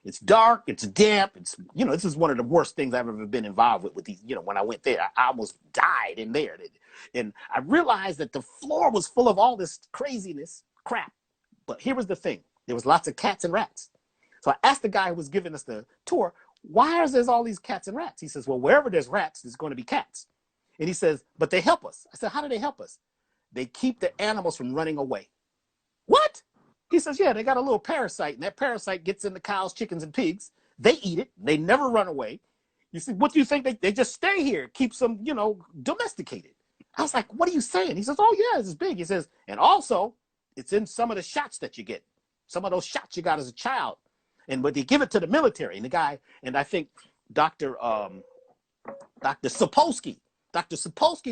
It's dark, it's damp, this is one of the worst things I've ever been involved with these, when I went there, I almost died in there. And I realized that the floor was full of all this craziness, crap. But here was the thing. There was lots of cats and rats. So I asked the guy who was giving us the tour, why is there all these cats and rats? He says, well, wherever there's rats, there's going to be cats. And he says, but they help us. I said, how do they help us? They keep the animals from running away. What? He says, yeah, they got a little parasite, and that parasite gets in the cows, chickens, and pigs. They eat it. They never run away. You see, what do you think? They just stay here, keeps them, you know, domesticated. I was like, what are you saying? He says, oh, yeah, it's big. He says, and also, it's in some of the shots that you get. Some of those shots you got as a child. And but they give it to the military. And the guy, and I think Dr. Sapolsky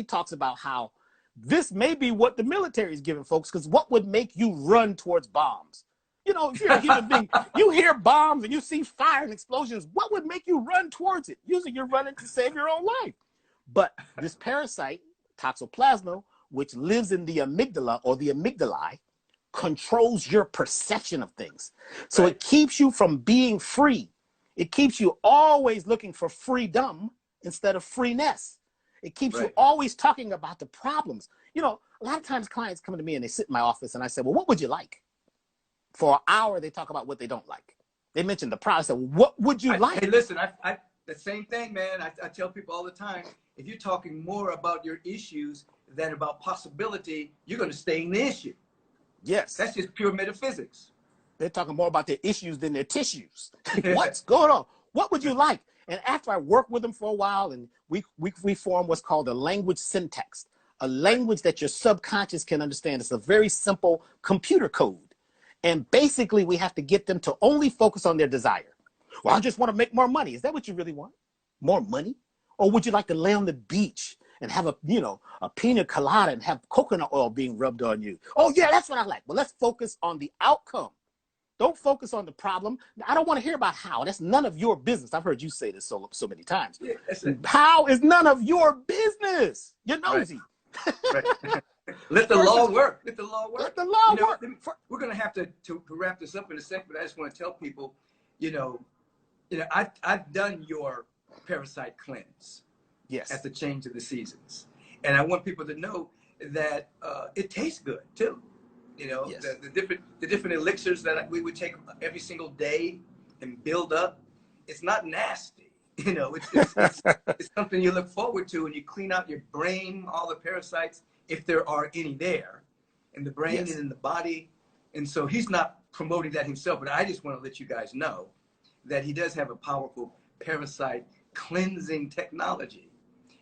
talks about how this may be what the military is giving folks, because what would make you run towards bombs? You know, if you're a human being, you hear bombs and you see fire and explosions, what would make you run towards it? Usually you're running to save your own life. But this parasite, toxoplasma, which lives in the amygdala or the amygdalae, controls your perception of things. So It keeps you from being free. It keeps you always looking for freedom instead of freeness. It keeps you always talking about the problems. You know, a lot of times clients come to me and they sit in my office and I say, well, what would you like? For an hour, they talk about what they don't like. They mention the problem. I said, well, what would you like? Hey, listen, the same thing, man. I tell people all the time, if you're talking more about your issues than about possibility, you're going to stay in the issue. Yes. That's just pure metaphysics. They're talking more about their issues than their tissues. What's going on? What would you like? And after I work with them for a while, and we form what's called a language syntax, a language that your subconscious can understand. It's a very simple computer code. And basically, we have to get them to only focus on their desire. Well, I just want to make more money. Is that what you really want? More money? Or would you like to lay on the beach and have a pina colada and have coconut oil being rubbed on you? Oh, yeah, that's what I like. Well, let's focus on the outcome. Don't focus on the problem. I don't want to hear about how. That's none of your business. I've heard you say this so many times. Yeah, how is none of your business? You're nosy. Right. Let the law work. Let the law work. Let the law work. We're going to have to wrap this up in a second, but I just want to tell people, I've done your parasite cleanse. Yes. At the change of the seasons. And I want people to know that it tastes good too. Yes. the different elixirs that we would take every single day and build up. It's not nasty. It's something you look forward to, and you clean out your brain, all the parasites, if there are any there, in the brain and in the body. And so he's not promoting that himself, but I just want to let you guys know that he does have a powerful parasite cleansing technology,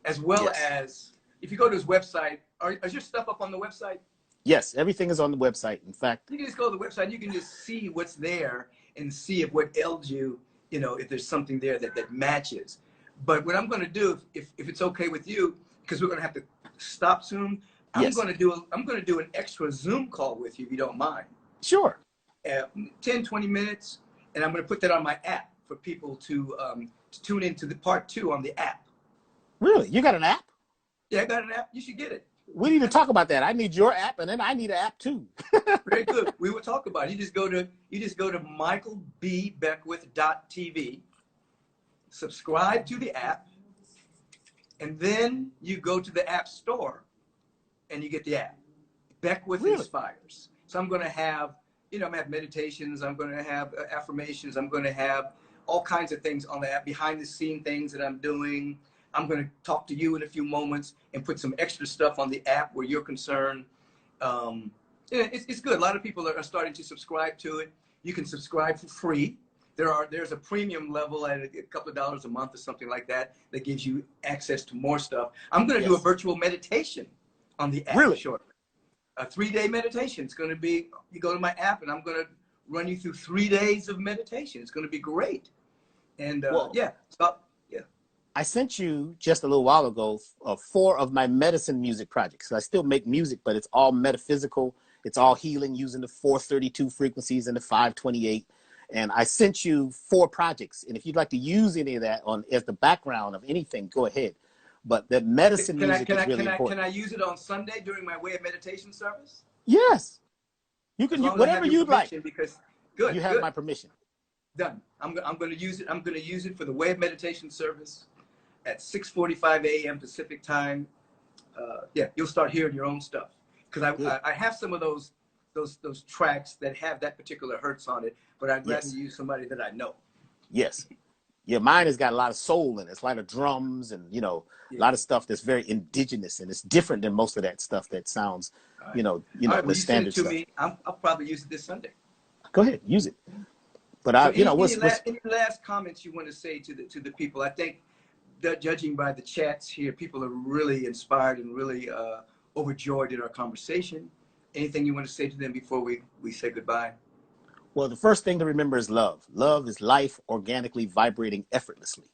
as well as, if you go to his website, is your stuff up on the website? Yes, everything is on the website. In fact, you can just go to the website. You can just see what's there and see if what ails you, if there's something there that matches. But what I'm going to do, if it's okay with you, because we're going to have to stop soon, I'm going to do an extra Zoom call with you, if you don't mind. Sure. 10, 20 minutes, and I'm going to put that on my app for people to tune into the part 2 on the app. Really? You got an app? Yeah, I got an app. You should get it. We need to talk about that. I need your app, and then I need an app too. Very good. We will talk about it. You just go to michealbbeckwith.tv, subscribe to the app, and then you go to the app store and you get the app. Beckwith Inspires. So I'm going to have, I'm going to have meditations. I'm going to have affirmations. I'm going to have all kinds of things on the app, behind the scene things that I'm doing. I'm going to talk to you in a few moments and put some extra stuff on the app where you're concerned. It's good. A lot of people are starting to subscribe to it. You can subscribe for free. There's a premium level at a couple of dollars a month or something like that gives you access to more stuff. I'm going to do a virtual meditation on the app shortly. A 3-day meditation. It's going to be, you go to my app and I'm going to run you through 3 days of meditation. It's going to be great. And I sent you just a little while ago 4 of my medicine music projects. I still make music, but it's all metaphysical. It's all healing using the 432 frequencies and the 528. And I sent you 4 projects. And if you'd like to use any of that as the background of anything, go ahead. But the medicine music is really important. Can I use it on Sunday during my way of meditation service? Yes. You can use whatever you'd like. Because you have my permission. Done. I'm going to use it. I'm going to use it for the way of meditation service at 6:45 a.m. Pacific time. You'll start hearing your own stuff, because I have some of those tracks that have that particular hertz on it, but I'd rather use somebody that I know. Yes. Yeah, mine has got a lot of soul in it. It's a lot of drums and, you know, a Yeah. lot of stuff that's very indigenous, and it's different than most of that stuff that sounds, All right. you know, All right. Well, the you send it standard to stuff. me. I'll probably use it this Sunday. Go ahead, use it. But So, you know, any last comments you want to say to the people? I think that judging by the chats here, people are really inspired and really overjoyed in our conversation. Anything you want to say to them before we say goodbye? well, the first thing to remember is love. Love is life organically vibrating effortlessly.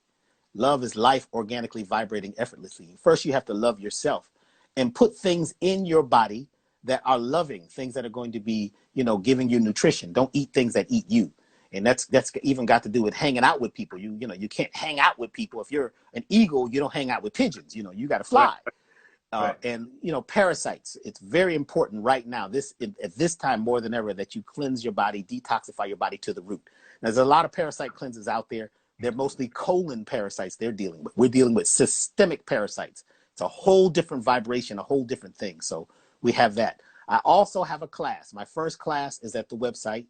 Love is life organically vibrating effortlessly. First, you have to love yourself and put things in your body that are loving, things that are going to be, you know, giving you nutrition. Don't eat things that eat you. And that's even got to do with hanging out with people. You know, you can't hang out with people. If you're an eagle, you don't hang out with pigeons. You know, you got to Right. fly. Right. And, you know, parasites, it's very important right now, at this time more than ever, that you cleanse your body, detoxify your body to the root. There's a lot of parasite cleanses out there. They're mostly colon parasites they're dealing with. We're dealing with systemic parasites. It's a whole different vibration, a whole different thing. So we have that. I also have a class. My first class is at the website.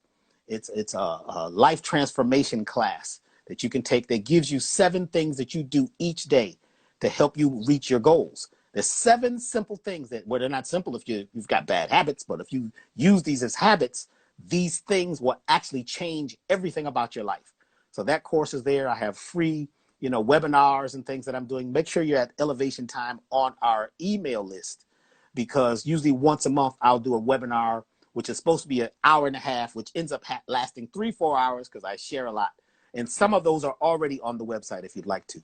It's a life transformation class that you can take that gives you 7 things that you do each day to help you reach your goals. There's 7 simple things that, well, they're not simple if you've got bad habits, but if you use these as habits, these things will actually change everything about your life. So that course is there. I have free, you know, webinars and things that I'm doing. Make sure you're at Elevation Time on our email list, because usually once a month I'll do a webinar, which is supposed to be an hour and a half, which ends up lasting 3-4 hours because I share a lot. And some of those are already on the website if you'd like to.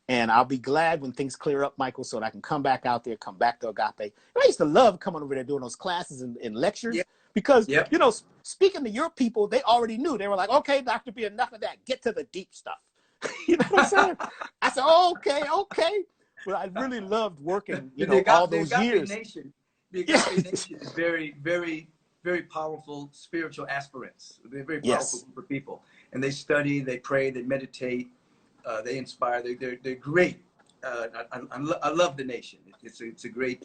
And I'll be glad when things clear up, Michael, so that I can come back out there, come back to Agape. I used to love coming over there doing those classes and lectures, Yep. because, Yep. you know, speaking to your people, they already knew. They were like, okay, Dr. B, enough of that. Get to the deep stuff. You know what I'm saying? I said, okay. But I really loved working, you know, all those years. The Agape Nation is very, very, very powerful spiritual aspirants. They're very powerful Yes. group of people. And they study, they pray, they meditate. They inspire. They're great. I love the nation. It's a great.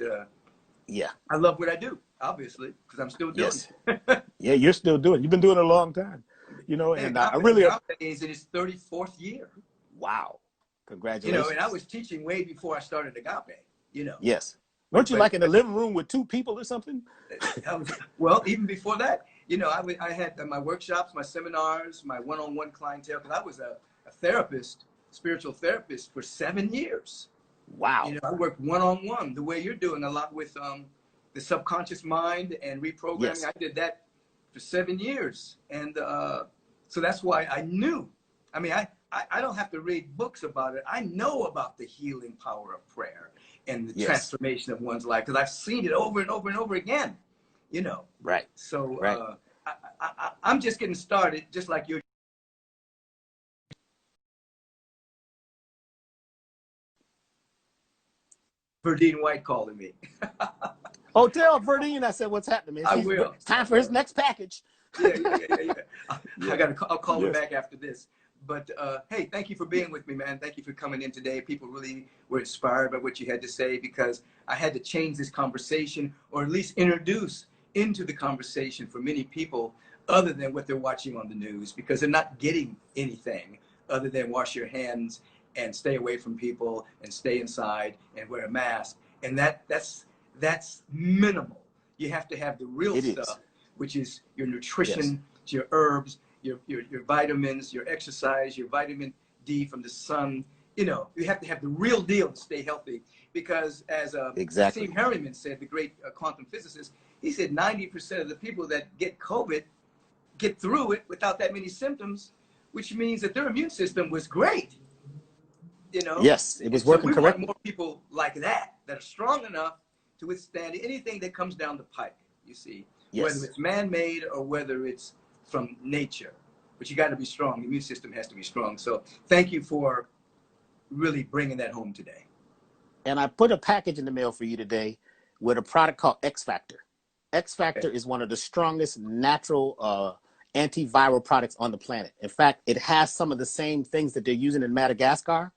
Yeah. I love what I do, obviously, because I'm still doing Yes. it. Yeah, you're still doing it. You've been doing it a long time. You know, Hey, and I really. Agape is in its 34th year. Wow. You Congratulations. know, and I was teaching way before I started Agape. You know. Yes. Weren't you like in the living room with 2 people or something? Well, even before that, you know, I had my workshops, my seminars, my one-on-one clientele, because I was a therapist, spiritual therapist for 7 years. Wow. You know, I worked one-on-one the way you're doing a lot with the subconscious mind and reprogramming. Yes. I did that for 7 years. And so that's why I knew. I mean, I don't have to read books about it. I know about the healing power of prayer and the transformation of one's life, because I've seen it over and over and over again, you know. Right. So right. I'm just getting started, just like you're. Verdine White calling me. Oh, tell Verdine I said what's happening, man. I will. It's time for his next package. Yeah. I'll call him back after this. But hey, thank you for being with me, man. Thank you for coming in today. People really were inspired by what you had to say, because I had to change this conversation, or at least introduce into the conversation for many people other than what they're watching on the news, because they're not getting anything other than wash your hands and stay away from people and stay inside and wear a mask. And that's minimal. You have to have the real stuff, which is your nutrition, your herbs, your vitamins, your exercise, your vitamin D from the sun. You know, you have to have the real deal to stay healthy, because as Steve Harriman said, the great quantum physicist, he said 90% of the people that get COVID get through it without that many symptoms, which means that their immune system was great. You know? Yes, it was working correctly. We want more people like that are strong enough to withstand anything that comes down the pike, you see, whether it's man-made or whether it's from nature. But you got to be strong. The immune system has to be strong. So thank you for really bringing that home today. And I put a package in the mail for you today with a product called X Factor. X Factor is one of the strongest natural antiviral products on the planet. In fact, it has some of the same things that they're using in Madagascar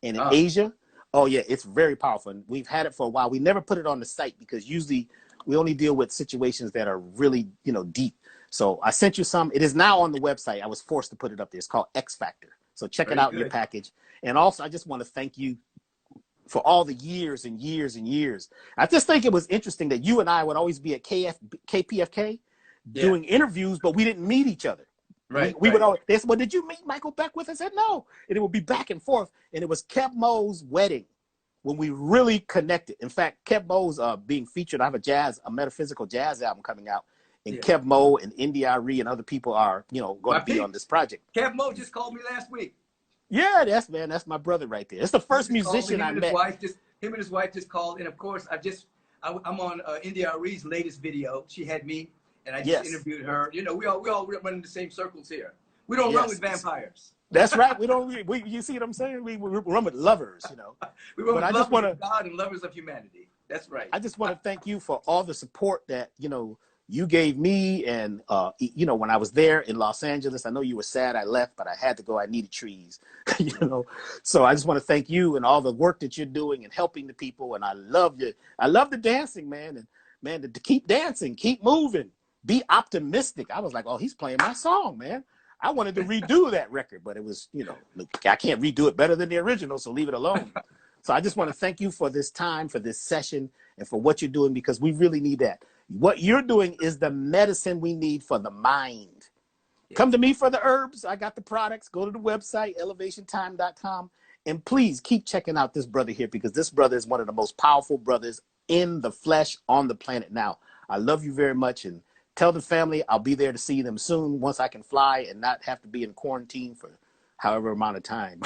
and in Asia. Oh yeah, it's very powerful. And we've had it for a while. We never put it on the site because usually we only deal with situations that are really, you know, deep. So I sent you some. It is now on the website. I was forced to put it up there. It's called X Factor. So check it Very out in your good. package. And also, I just want to thank you for all the years and years and years. I just think it was interesting that you and I would always be at KPFK Yeah. doing interviews, but we didn't meet each other. Right. We would always, they said, well, did you meet Michael Beckwith? I said, no. And it would be back and forth. And it was Kev Mo's wedding when we really connected. In fact, Kev Mo's being featured. I have a metaphysical jazz album coming out. And Yeah. Kev Mo and Indy Ari and other people are, going to be on this project. Kev Mo just called me last week. Yeah, that's my brother right there. It's the first musician I met. Him and his wife just called, and of course, I'm on Indy Ari's latest video. She had me, and I just interviewed her. We all run in the same circles here. We don't run with vampires. That's right. We don't. You see what I'm saying? We run with lovers. We run with lovers of God and lovers of humanity. That's right. I just want to thank you for all the support that you gave me, and when I was there in Los Angeles. I know you were sad I left, but I had to go. I needed trees, So I just want to thank you and all the work that you're doing and helping the people. And I love you. I love the dancing, man. And man, to keep dancing, keep moving, be optimistic. I was like, oh, he's playing my song, man. I wanted to redo that record, but it was, I can't redo it better than the original, so leave it alone. So I just want to thank you for this time, for this session, and for what you're doing, because we really need that. What you're doing is the medicine we need for the mind. Yeah. Come to me for the herbs. I got the products. Go to the website, elevationtime.com. And please keep checking out this brother here, because this brother is one of the most powerful brothers in the flesh on the planet now. I love you very much. And tell the family I'll be there to see them soon once I can fly and not have to be in quarantine for however amount of time.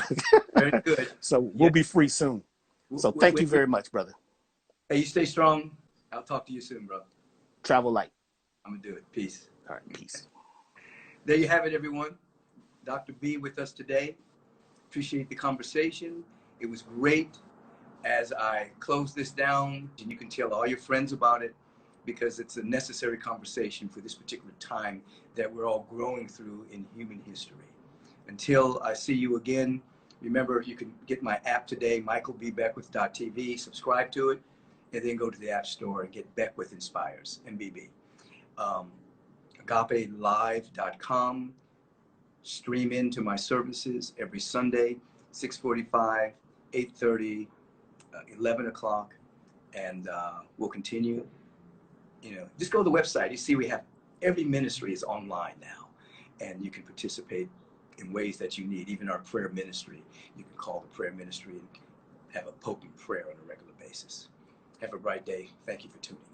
Very good. So we'll be free soon. So thank you very much, brother. Hey, you stay strong. I'll talk to you soon, bro. Travel light. I'm going to do it. Peace. All right, peace. There you have it, everyone. Dr. B with us today. Appreciate the conversation. It was great. As I close this down, and you can tell all your friends about it, because it's a necessary conversation for this particular time that we're all growing through in human history. Until I see you again, remember, you can get my app today, michaelbbeckwith.tv, subscribe to it, and then go to the App Store and get Beckwith Inspires, MBB. AgapeLive.com. Stream into my services every Sunday, 6:45, 8:30, 11 o'clock, and we'll continue. Just go to the website. You see, we have every ministry is online now, and you can participate in ways that you need. Even our prayer ministry, you can call the prayer ministry and have a potent prayer on a regular basis. Have a bright day. Thank you for tuning in.